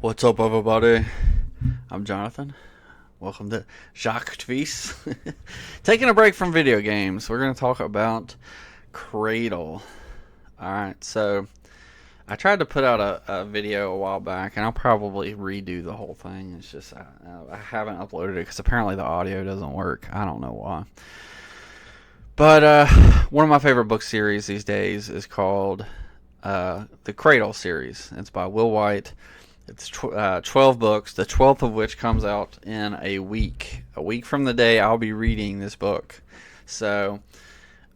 What's up, everybody? I'm Jonathan. Welcome to Jacques Twies. Taking a break from video games, we're going to talk about Cradle. Alright, so I tried to put out a video a while back, and I'll probably redo the whole thing. It's just I haven't uploaded it because apparently the audio doesn't work. I don't know why. But one of my favorite book series these days is called the Cradle series. It's by Will White. It's 12 books, the 12th of which comes out in a week. A week from the day I'll be reading this book. So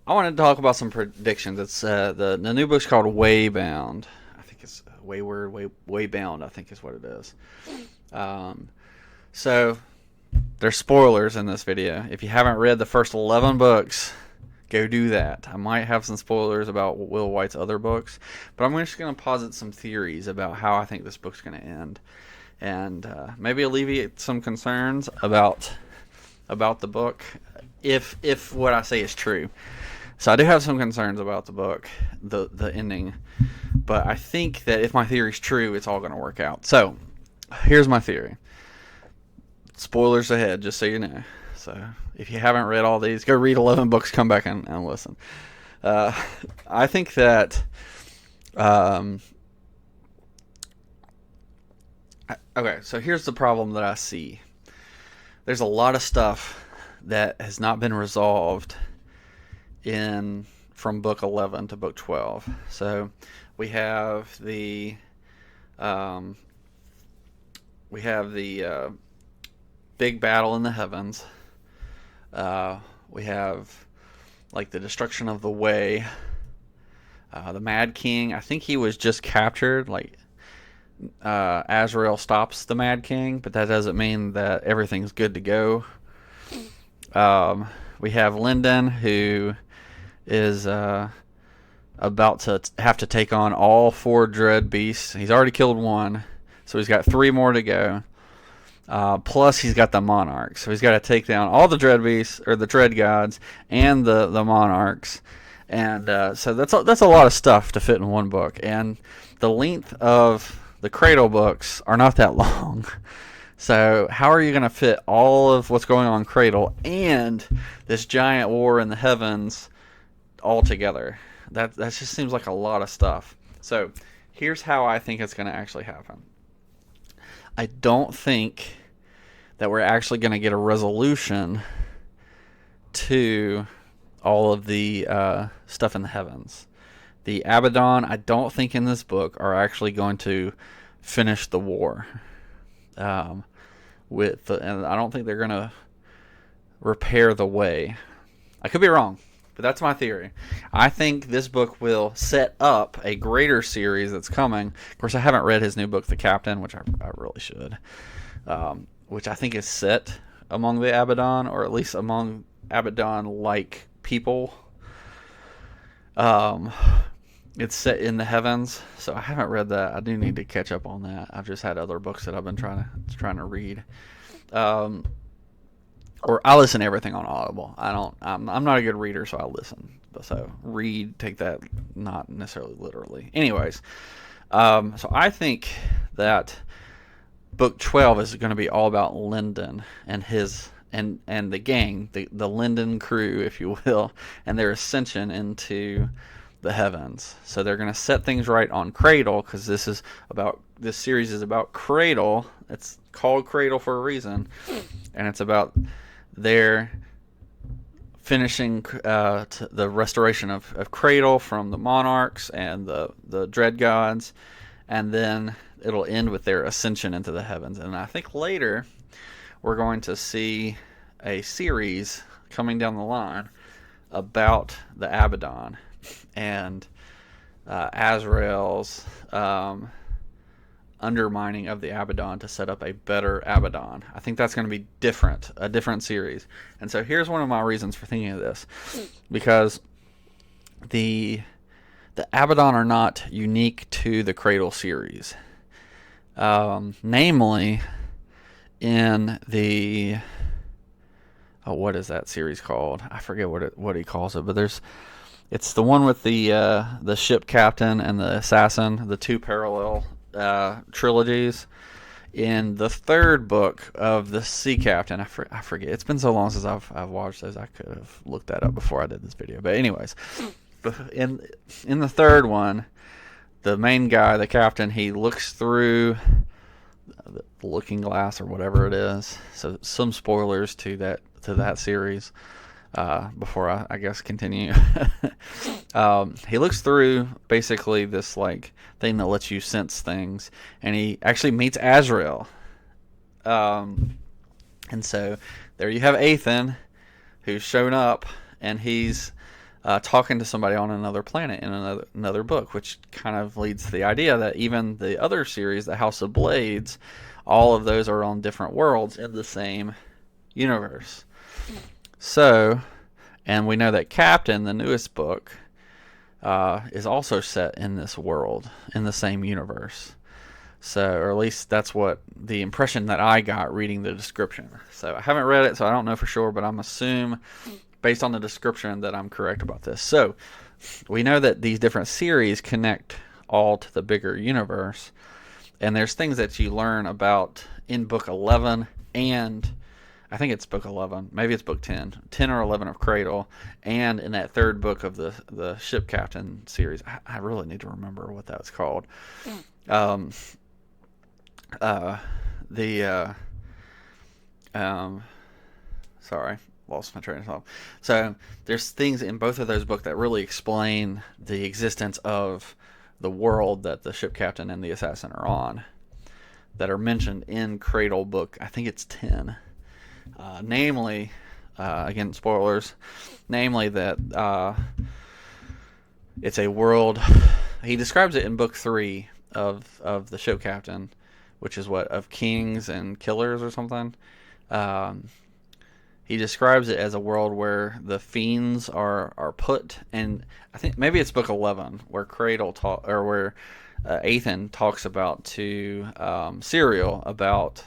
I wanted to talk about some predictions. It's the new book's called Waybound. I think it's Waybound, I think is what it is. So there's spoilers in this video. If you haven't read the first 11 books, go do that. I might have some spoilers about Will White's other books, but I'm just going to posit some theories about how I think this book's going to end, and maybe alleviate some concerns about the book, if what I say is true. So I do have some concerns about the book, the ending, but I think that if my theory's true, it's all going to work out. So here's my theory. Spoilers ahead, just so you know. So if you haven't read all these, go read 11 books, come back and listen. I think that okay, so here's the problem that I see. There's a lot of stuff that has not been resolved from book 11 to book 12. So we have the big battle in the heavens. We have like the destruction of the Way. The Mad King, I think he was just captured. Like Azrael stops the Mad King, but that doesn't mean that everything's good to go. We have Lyndon, who is about to have to take on all 4 dread beasts. He's already killed one, so he's got 3 more to go. Plus, he's got the monarchs, so he's got to take down all the dread beasts, or the dread gods, and the monarchs, and so that's a lot of stuff to fit in one book. And the length of the Cradle books are not that long, so how are you going to fit all of what's going on in Cradle and this giant war in the heavens all together? That just seems like a lot of stuff. So here's how I think it's going to actually happen. I don't think that we're actually going to get a resolution to all of the stuff in the heavens. The Abaddon, I don't think in this book are actually going to finish the war. And I don't think they're going to repair the Way. I could be wrong, but that's my theory. I think this book will set up a greater series that's coming. Of course, I haven't read his new book, The Captain, which I really should. Which I think is set among the Abaddon, or at least among Abaddon-like people. It's set in the heavens, so I haven't read that. I do need to catch up on that. I've just had other books that I've been trying to read. Or I listen to everything on Audible. I'm not a good reader, so I listen. So read, take that not necessarily literally. Anyways, so I think that book 12 is going to be all about Lyndon and his and the gang, the Lyndon crew, if you will, and their ascension into the heavens. So they're going to set things right on Cradle, because this series is about Cradle. It's called Cradle for a reason, and it's about their finishing the restoration of Cradle from the monarchs and the dread gods, and then it'll end with their ascension into the heavens. And I think later we're going to see a series coming down the line about the Abaddon and Azrael's undermining of the Abaddon to set up a better Abaddon. I think that's going to be a different series. And so here's one of my reasons for thinking of this, because the Abaddon are not unique to the Cradle series. Namely, in the what is that series called? I forget what he calls it, but it's the one with the ship captain and the assassin, the 2 parallel trilogies. In the third book of the Sea Captain, I forget. It's been so long since I've watched those. I could have looked that up before I did this video. But anyways, in the third one, the main guy, the captain, he looks through the looking glass or whatever it is. So some spoilers to that series. Before I guess continue. He looks through basically this like thing that lets you sense things, and he actually meets Azrael. And so there you have Ethan, who's shown up, and he's talking to somebody on another planet in another book, which kind of leads to the idea that even the other series, the House of Blades, all of those are on different worlds in the same universe. So, and we know that Captain, the newest book, is also set in this world, in the same universe. So, or at least that's what the impression that I got reading the description. So, I haven't read it, so I don't know for sure, but I'm assuming, based on the description, that I'm correct about this. So, we know that these different series connect all to the bigger universe, and there's things that you learn about in book 11 and I think it's book 11. Maybe it's book 10. 10 or 11 of Cradle. And in that third book of the Ship Captain series. I really need to remember what that's called. Sorry, lost my train of thought. So there's things in both of those books that really explain the existence of the world that the Ship Captain and the Assassin are on, that are mentioned in Cradle book, I think it's 10. Namely, again, spoilers, namely that it's a world, he describes it in book 3 of the Ship Captain, which is what, of kings and killers or something. He describes it as a world where the fiends are put, and I think maybe it's book 11 where where Ethan talks about to Serial about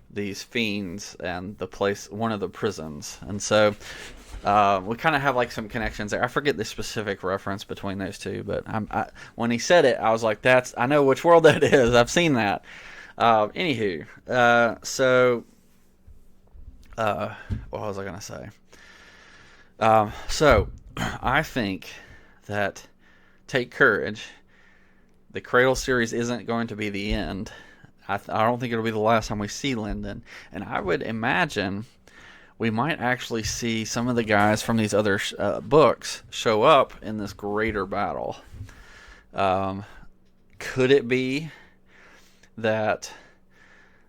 these fiends and the place, one of the prisons. And so we kind of have like some connections there. I forget the specific reference between those two, but when he said it, I was like, I know which world that is. I've seen that. Anywho, what was I going to say? So I think that take courage. The Cradle series isn't going to be the end. I don't think it'll be the last time we see Lyndon. And I would imagine we might actually see some of the guys from these other books show up in this greater battle. Could it be that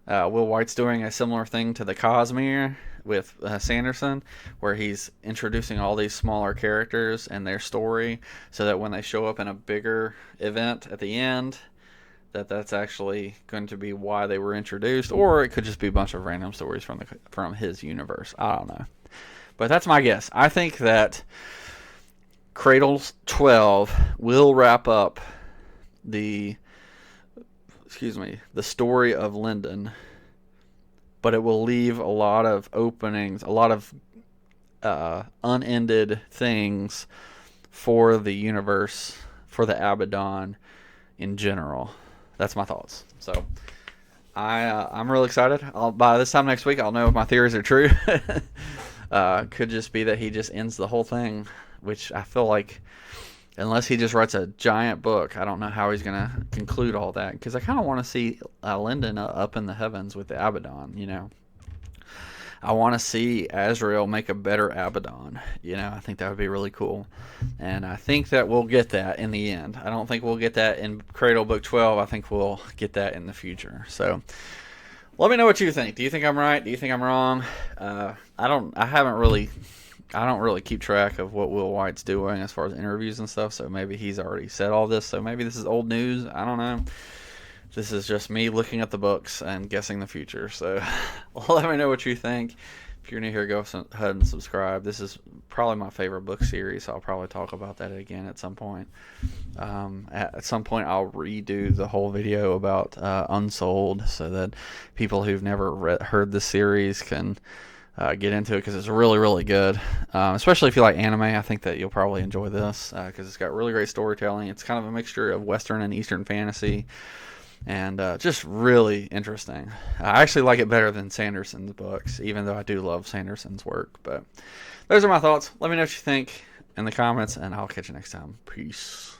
Will White's doing a similar thing to the Cosmere with Sanderson, where he's introducing all these smaller characters and their story, so that when they show up in a bigger event at the end, that's actually going to be why they were introduced, or it could just be a bunch of random stories from his universe. I don't know, but that's my guess. I think that Cradle 12 will wrap up the story of Lyndon, but it will leave a lot of openings, a lot of unended things for the universe, for the Abaddon in general. That's my thoughts. So I'm really excited. By this time next week, I'll know if my theories are true. Could just be that he just ends the whole thing, which I feel like, unless he just writes a giant book, I don't know how he's going to conclude all that. Because I kind of want to see Lyndon up in the heavens with the Abaddon, you know. I want to see Azrael make a better Abaddon. You know, I think that would be really cool. And I think that we'll get that in the end. I don't think we'll get that in Cradle Book 12. I think we'll get that in the future. So let me know what you think. Do you think I'm right? Do you think I'm wrong? I don't really keep track of what Will White's doing as far as interviews and stuff, so maybe he's already said all this, so maybe this is old news. I don't know. This is just me looking at the books and guessing the future. So let me know what you think. If you're new here, go ahead and subscribe. This is probably my favorite book series, so I'll probably talk about that again at some point. At some point, I'll redo the whole video about Unsold, so that people who've never heard the series can get into it, because it's really, really good. Especially if you like anime, I think that you'll probably enjoy this, because it's got really great storytelling. It's kind of a mixture of Western and Eastern fantasy. and just really interesting. I actually like it better than Sanderson's books, even though I do love Sanderson's work. But those are my thoughts. Let me know what you think in the comments, and I'll catch you next time. Peace.